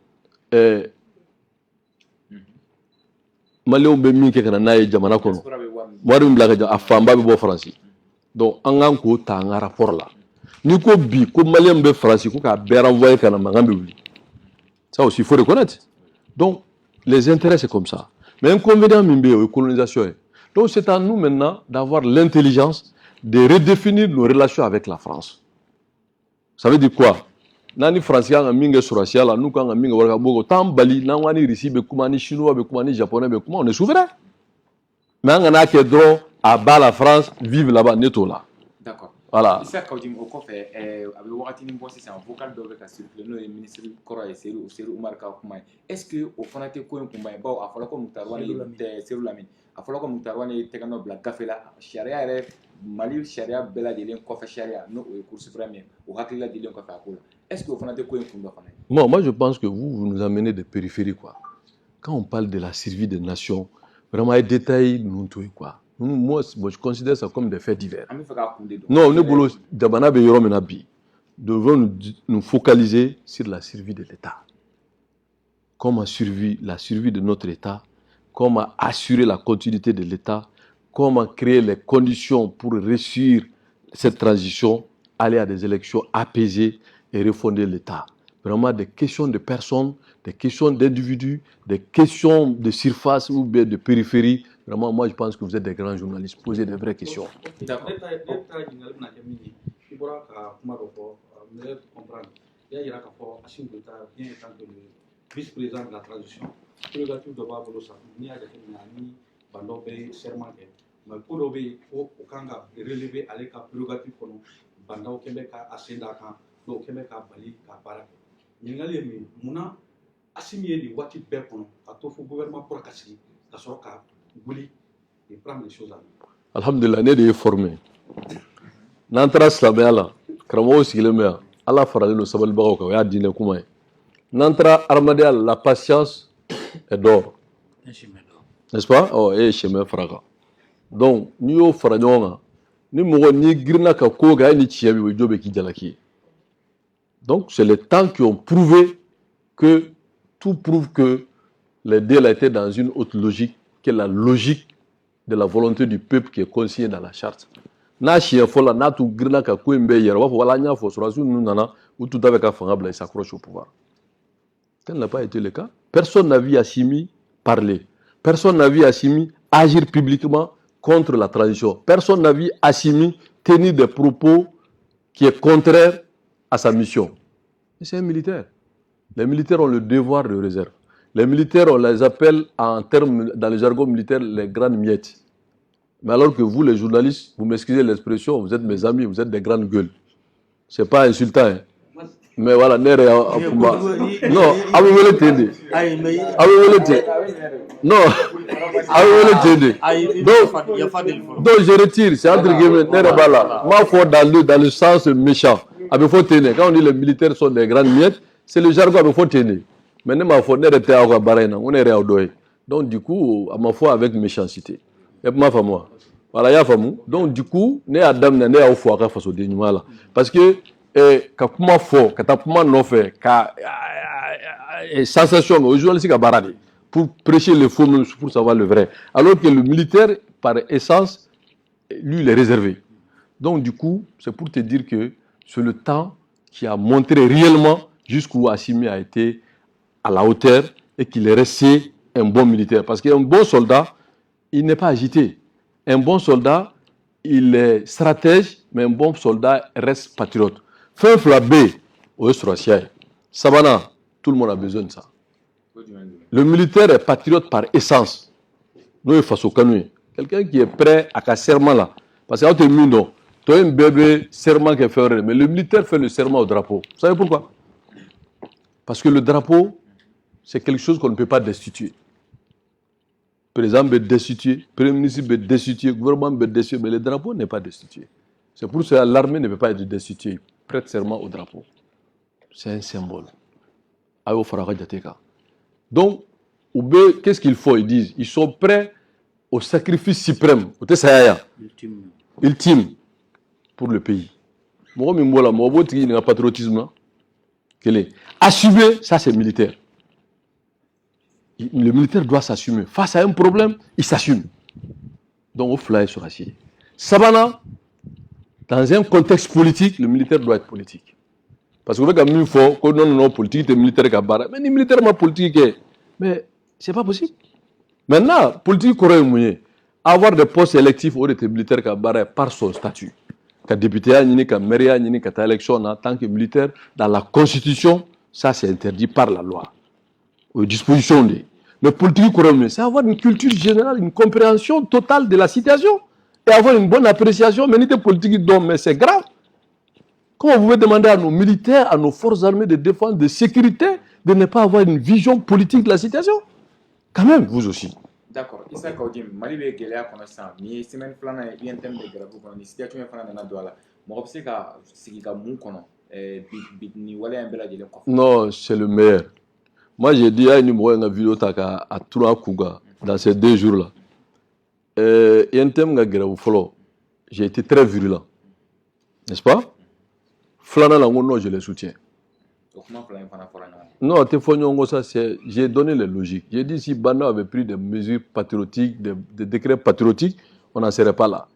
Malien be mi ke kana na ye jamana kono. Wari mi blaga afamba be bo français. Donc an ko ta nga rapport là. Ni ko bi ko Malien be français ko ka be renvoyer kana mangambe wuli. Ça aussi il faut reconnaître. Donc, les intérêts, c'est comme ça. Mais inconvénient, c'est colonisation. Donc, c'est à nous maintenant d'avoir l'intelligence de redéfinir nos relations avec la France. Ça veut dire quoi? Nani français a mingi surasia la nous quand mingi warga bogo tambali nangwani risi be kumani chinois be kumani japonais be kuma on est souverain. Mais on a que droit à bas la France vive là-bas netto là. D'accord. Voilà. Issa Kawdim au fait avec wakati ni bosi c'est un vocal d'ouvre ka circuler no ministre Kora et Seru Oumar Ka kuma est-ce que au fonate ko en kuma ba a fala ko mutarwani te Seru Lamine a fala ko mutarwani te kano bla gafela sharia re Mali sharia bela de len ko fa sharia no au cour suprême au hakila de len ko fa ko est-ce que au fonate ko en kuma fa moi je pense que vous nous amenez des périphéries quoi. Quand on parle de la survie des nations vraiment les détails nous tout quoi. Moi, je considère ça comme des faits divers. Non, nous devons nous focaliser sur la survie de l'État. Comment survie la survie de notre État, comment assurer la continuité de l'État, comment créer les conditions pour réussir cette transition, aller à des élections apaisées et refonder l'État. Vraiment des questions de personnes, des questions d'individus, des questions de surface ou bien de périphérie. Vraiment, moi, je pense que vous êtes des grands journalistes. Posez des vraies questions. Vice-président de la transition, prérogative de Babolo Sakni, Bandobe, Sermake, mais pour le au Kanga, relever avec la prérogative bandaw kɛn bɛ ka a sen d'a kan n'o kɛn bɛ ka bali ka baara kɛ ɲininkali ye min ye munna Assimi ye nin waati bɛɛ kɔnɔ ka to fo gouvernement kura ka sigi ka sɔrɔ ka wuli et prendre les choses en main. Alhamdulillah, ne de ye formé n'an taara silamɛya la karamɔgɔw sigilen bɛ yan ala faralen don sabalibagaw kan o y'a diinɛ kuma ye n'an taara adamadenya la la patience est d'or n'est-ce pas e ye chemin fara kan donc n'i y'o fara ɲɔgɔn kan ni mɔgɔ n'i girinna ka ko kɛ hali ni tiɲɛ bɛ o jo bɛ k'i jalaki ye donc c'est les temps qui ont prouvé que tout prouve que les DEL étaient dans une autre logique que la logique de la volonté du peuple qui est consignée dans la charte. N'a siɲɛ fɔlɔ la n'a tun girinna ka ko in bɛɛ yɛrɛ u b'a fɔ wala an y'a fɔ sɔrɔdasiw ninnu nana u tun ta bɛ ka fanga bila ils s'accrochent au pouvoir. Tel n'a pas été le cas. Personne n'a vu Assimi parler. Personne n'a vu Assimi agir publiquement contre la transition. Personne n'a vu Assimi tenir des propos qui est contraire à sa mission. Et c'est un militaire. Les militaires ont le devoir de réserve. Les militaires, on les appelle en termes, dans le jargon militaire, les grandes miettes. Mais alors que vous, les journalistes, vous m'excusez l'expression, vous êtes mes amis, vous êtes des grandes gueules. Ce n'est pas insultant. Hein. Mais voilà, non, donc je retire, c'est entre guillemets, moi, faut dans le sens méchant. Quand on dit les militaires sont des grandes miettes, c'est le jargon qu'il faut tenir. Mais ne m'a faut ne rester à Barayna, on est réaudoué. Donc du coup, à ma foi avec méchanceté. Et ma femme, voilà, y a femme. Donc du coup, ne Adam ne a au foie face au dénouement là. Parce que quand comment fort, quand comment non fait, quand sensation, aujourd'hui c'est qu'à Baradi pour prêcher le faux pour savoir le vrai. Alors que le militaire, par essence, lui, il est réservé. Donc du coup, c'est pour te dire que c'est le temps qui a montré réellement jusqu'où Assimi a été à la hauteur et qu'il est resté un bon militaire. Parce qu'un bon soldat, il n'est pas agité. Un bon soldat, il est stratège, mais un bon soldat reste patriote. Fin flabé, au Sroachiaï. Sabana, tout le monde a besoin de ça. Le militaire est patriote par essence. Nous, il faut se calmer. Quelqu'un qui est prêt à faire serment là. Parce que tu as un bébé serment qui fait, mais le militaire fait le serment au drapeau. Vous savez pourquoi? Parce que le drapeau, c'est quelque chose qu'on ne peut pas destituer. Le président peut destituer, le premier ministre peut destituer, le gouvernement peut destituer, mais le drapeau n'est pas destitué. C'est pour ça que l'armée ne peut pas être destituée. Il prête serment au drapeau. C'est un symbole. Donc, qu'est-ce qu'il faut? Ils disent, ils sont prêts au sacrifice suprême, ultime pour le pays. Moi, il y a un patriotisme. Assumer, ça c'est militaire. Le militaire doit s'assumer. Face à un problème, il s'assume. Donc, au fly sur acier. Sabana, dans un contexte politique, le militaire doit être politique. Parce que vous voyez qu'il faut que non politique, les militaires qui barrent. Mais les militaires sont politique. Mais c'est pas possible. Maintenant, politique correcte, avoir des postes électifs au des militaires qui barrent par son statut. Quand député, quand maire, quand élection, en tant que militaire, dans la constitution, ça c'est interdit par la loi. Aux dispositions des. Mais politique correcte, c'est avoir une culture générale, une compréhension totale de la situation et avoir une bonne appréciation. Mais n'était politique mais c'est grave. Comment vous pouvez demander à nos militaires, à nos forces armées de défense, de sécurité, de ne pas avoir une vision politique de la situation? Quand même, vous aussi. D'accord. Issa Kaudim, Mali be gɛlɛya kɔnɔ sisan ni semaine filanan ye INTM de grève kɔnɔ ni situation in fana nana don a la mɔgɔ bɛ se ka sigi ka mun kɔnɔ ni waleya in bɛɛ lajɛlen kɔfɛ. Non, c'est le meilleur. Moi j'ai dit à une mɔgɔ in ka vidéo ta ka a turu a kun kan dans ces 2 jours là. INTM ka grève fɔlɔ, j'ai été très virulent, n'est-ce pas? Filanan la non, je les soutiens. Non, ça, j'ai donné les logiques. J'ai dit si Banda avait pris des mesures patriotiques, des décrets patriotiques, on n'en serait pas là.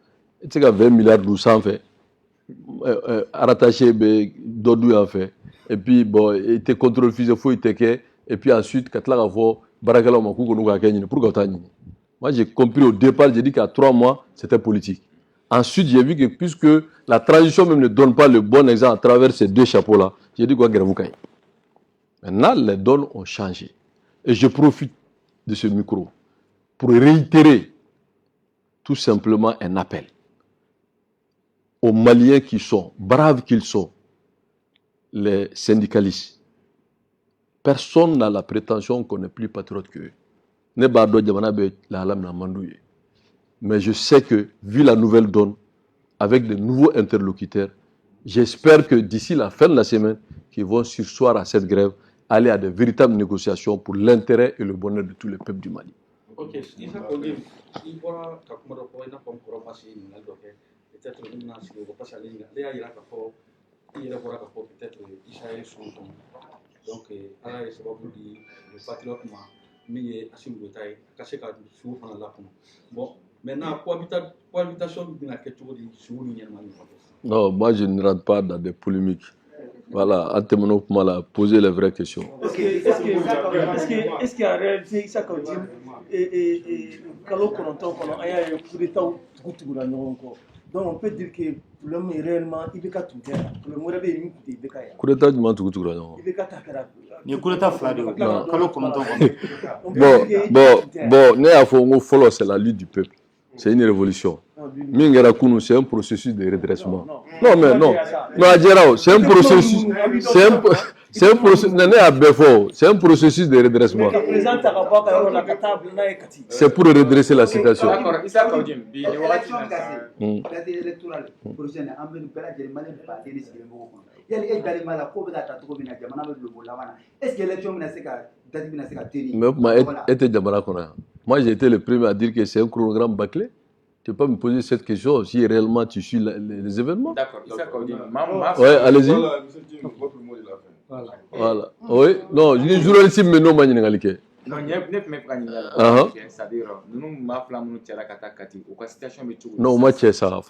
Tu sais qu'à 20 milliards d'oursans fait, rattaché Dodou en fait, et puis bon, il était contrôle physique, il était et puis ensuite, quand là, il Barakala Makou, moi j'ai compris au départ, j'ai dit qu'à 3 mois, c'était politique. Ensuite, j'ai vu que puisque la transition même ne donne pas le bon exemple à travers ces 2 chapeaux-là, j'ai dit quoi, Gravoukaï. Maintenant, les donnes ont changé. Et je profite de ce micro pour réitérer tout simplement un appel. aux Maliens qui sont, braves qu'ils sont, les syndicalistes. Personne n'a la prétention qu'on est plus patriote qu'eux. Mais je sais que, vu la nouvelle donne, avec de nouveaux interlocuteurs, j'espère que d'ici la fin de la semaine, qu'ils vont sursoir à cette grève, aller à de véritables négociations pour l'intérêt et le bonheur de tous les peuples du Mali. Ok, Issa Kogim, il faudra que vous me peut-être une nation qui va passer à l'île. Il y a peut-être Issa et son. Donc, Allah est le patriote, mais Assim Goïta, caché qu'à souvent là. Bon, maintenant, cohabitation d'une question de souvenir. Non, moi je ne rentre pas dans des polémiques. Voilà, à terminer pour moi, poser les vraies questions. Est-ce qu'en réalité, ça quand et quand on entend qu'on a un coup d'état ou tout le monde, donc on peut dire que l'homme est réellement il est tout faire. Le mot est une coup d'état. Coup d'état du monde tout le monde. Il est catacara. Ni coup d'état flade. Quand on entend. Bon, né à Fongo follow c'est la lutte du peuple. C'est une révolution. Mingera Kounou, c'est un processus de redressement. Non, mais non. Non, c'est un processus. C'est un processus. C'est un processus de redressement. C'est pour redresser la situation. D'accord, Issa Kogim, moi j'ai été le premier à dire que c'est un chronogramme bâclé. Tu peux pas me poser cette question si réellement tu suis les événements. D'accord, Issa Kogim. Oui, allez-y. Voilà. Oui, non, je dis journaliste, mais non, je non, c'est-à-dire, nous non, moi, c'est ça.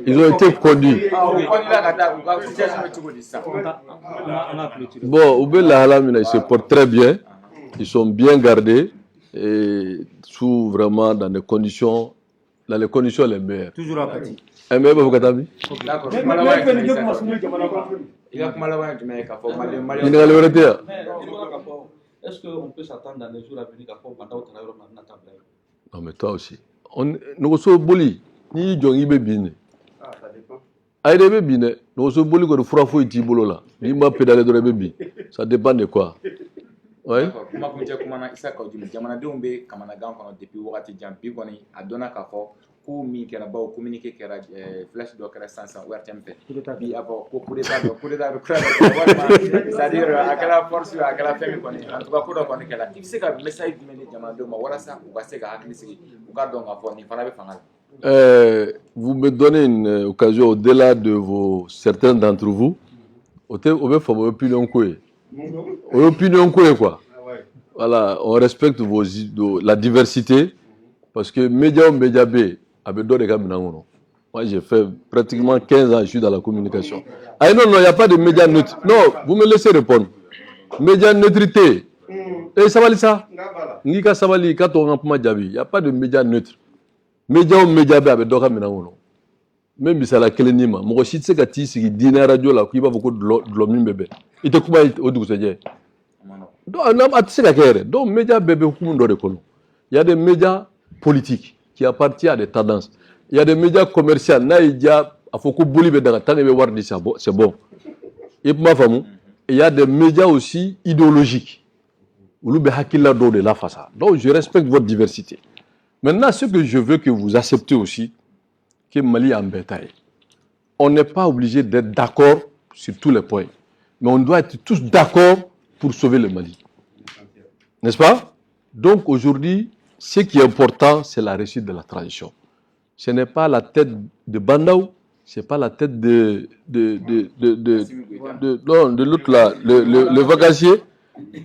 Ils ont été conduits. Bon, ils se portent très bien. Ils sont bien gardés et sous vraiment dans les conditions les meilleures. Toujours à petit. D'accord. Est-ce qu'on peut s'attendre dans les jours à venir à non, mais toi aussi. Nous sommes boli. Ni jongi bébine. Ça dépend. Aïe bébine. Nous sommes boli que le frafou est tibolo là. Ni m'a pédalé dans le bébé. Ça dépend de quoi. Oui. D'accord. Kuma kunje kumana Issa Kogim. Jamanadenw bɛ kamanagan kɔnɔ depuis wagati jan bi kɔni a dɔnna k'a fɔ ko min kɛra bawo communiqué kɛra flash dɔ kɛra sisan ORTM fɛ bi a fɔ ko coup d'état bɛ kura walima c'est-à-dire a kɛra force a kɛra fɛn min kɔni en tout cas ko dɔ kɔni kɛra i bɛ se ka message jumɛn di jamanadenw ma walasa u ka se ka hakili sigi u ka dɔn k'a fɔ nin fana bɛ fanga la. Vous me donnez une occasion au-delà de certains d'entre vous. Au bɛ fɔ o opinion ko ye. O opinion ko ye quoi. Voilà, on respecte la diversité parce que média B. Moi, j'ai fait pratiquement 15 ans, je suis dans la communication. Ah non, il n'y a pas de médias neutres. Non, vous me laissez répondre. Média neutrité. Et ça va ça? Il n'y a pas de médias neutres. Média B, même si c'est la Kélénima, moi, si c'est que tu dis une radio là, qui va beaucoup de l'homme bébé. Il te coupe au douce. Donc, média bébé, il y a des médias politiques qui appartiennent à des tendances. Il y a des médias commerciaux. C'est bon. Et il y a des médias aussi idéologiques. Donc, je respecte votre diversité. Maintenant, ce que je veux que vous acceptez aussi, que Mali est en bétail. On n'est pas obligé d'être d'accord sur tous les points. Mais on doit être tous d'accord pour sauver le Mali. N'est-ce pas? Donc aujourd'hui, ce qui est important, c'est la réussite de la transition. Ce n'est pas la tête de Bandaou, ce n'est pas la tête de l'autre là, le vacancier.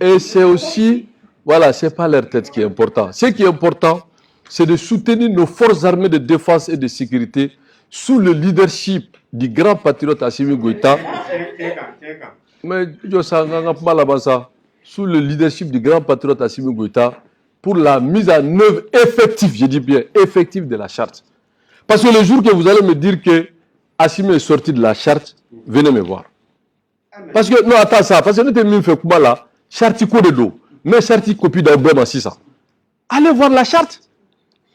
Et c'est aussi, voilà, ce n'est pas leur tête qui est important. Ce qui est important, c'est de soutenir nos forces armées de défense et de sécurité sous le leadership du grand patriote Assimi Goïta. Mais sous le leadership du grand patriote Assimi Goïta pour la mise en œuvre effective, je dis bien effective de la charte. Parce que le jour que vous allez me dire que Assimi est sorti de la charte, venez me voir. Parce que, non, attends ça, parce que nous avons fait comment là, charte de dos, mais charte copie d'un bébé 600. Allez voir la charte.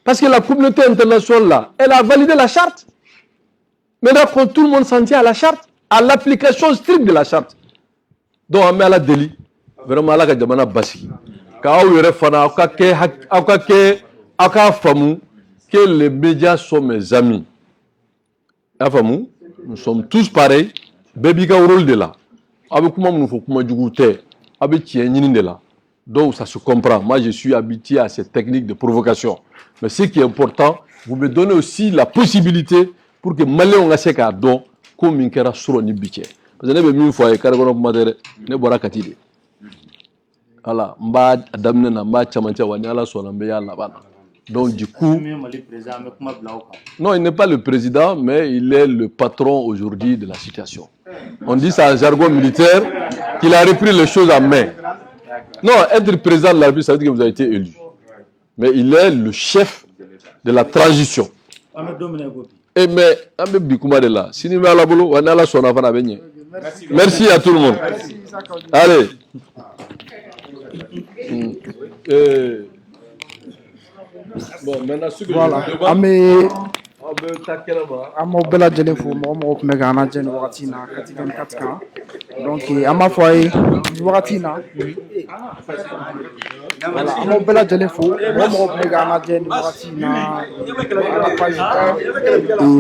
Parce que la communauté internationale, là, elle a validé la charte. Maintenant, quand tout le monde s'en tient à la charte, à l'application stricte de la charte. Donc, on met à la délit. Vraiment, à la Jamana Bassi. Quand on que les médias sont mes amis. Nous sommes tous pareils. Baby rôle de là. Avec comment nous faut comment du goûter. Avec qui de là. Donc ça se comprend. Moi je suis habitué à cette technique de provocation. Mais ce qui est important, vous me donnez aussi la possibilité pour que Malais on a ce cas don comme une kera sur ni biche. Parce que ne be min fois car ko madere ne bora katide. Voilà, mba adamne na mba chamantia wani ala so lambe ya labana. Donc du coup, non, il n'est pas le président, mais il est le patron aujourd'hui de la situation. On dit ça en jargon militaire qu'il a repris les choses en main. Non, être président de la République, ça veut dire que vous avez été élu. Mais il est le chef de la transition. Et mais, merci à tout le monde. Allez. Bon, maintenant, voilà. Amo bela jelen fo mo me gana jen wakati na kati 24 kan donc ama foy wakati na voilà amo bela jelen fo mo me gana jen wakati na la page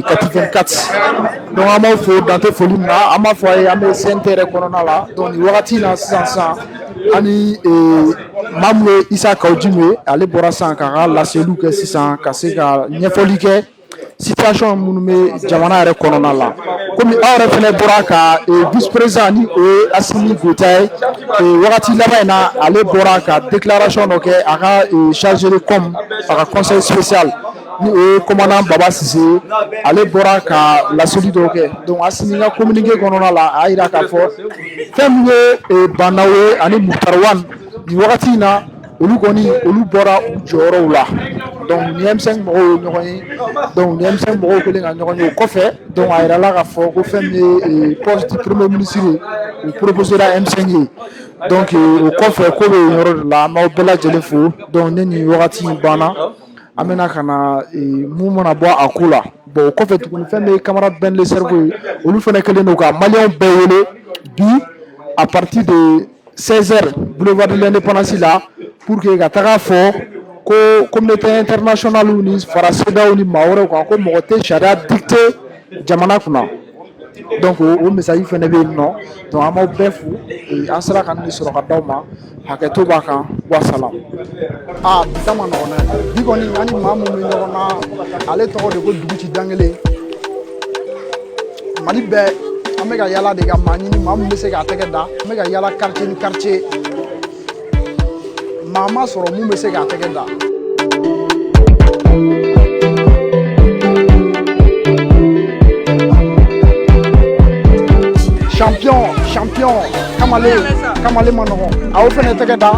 kati 24 donc ama fo dante folim na ama foy ame sentere corona la donc wakati na 600 ani mamle Isa Kaujime ale bora sankara la selu ke 600 kaseka nyefolike situation munumé jamana yɛrɛ kɔnɔna la komi aw yɛrɛ fɛnɛ bɔra ka vice président ni Assimi Goïta wagati laban in na ale bɔra ka déclaration dɔ kɛ a ka chargé de com a ka conseil spécial ni commandant Baba Cissé ale bɔra ka laseli dɔ kɛ donc Assimi ka communiqué kɔnɔna la a yira k'a fɔ fɛn min ye Bandawe ani Mutarwan ni wagati in na olu kɔni olu bɔra u jɔyɔrɔw la donc ni M5 mɔgɔw ye ɲɔgɔn ye donc ni M5 mɔgɔw kɛlen ka ɲɔgɔn ye o kɔfɛ donc a yirala k'a fɔ ko fɛn min ye poste du premier ministre o proposera M5 ye donc o kɔfɛ ko bɛ yen yɔrɔ de la an b'aw bɛɛ lajɛlen fo donc ne ni wagati in banna an bɛna ka na mun mana bɔ a ko la bon o kɔfɛ tuguni fɛn min ye camarade Ben Lesergo ye olu fana kɛlen don ka maliyɛnw bɛɛ wele bi à partir de 16h boulevard de l'indépendance là pour que ka taga fɔ ko communauté internationale ni faraseda ni mawre ko ko mo te sharia dicté jamana kuna donc o message fene be no donc amo befu asra kan ni soro ka dawma haketo baka wa salam bitama no na digo ni ani mamu mi no na ale to de ko dugu ci dangele mali be amega yala de ga mani ni mamu be se ga tege da amega yala quartier ni quartier mama soro mu be se ga tege da champion kamale manogo aw fene tege da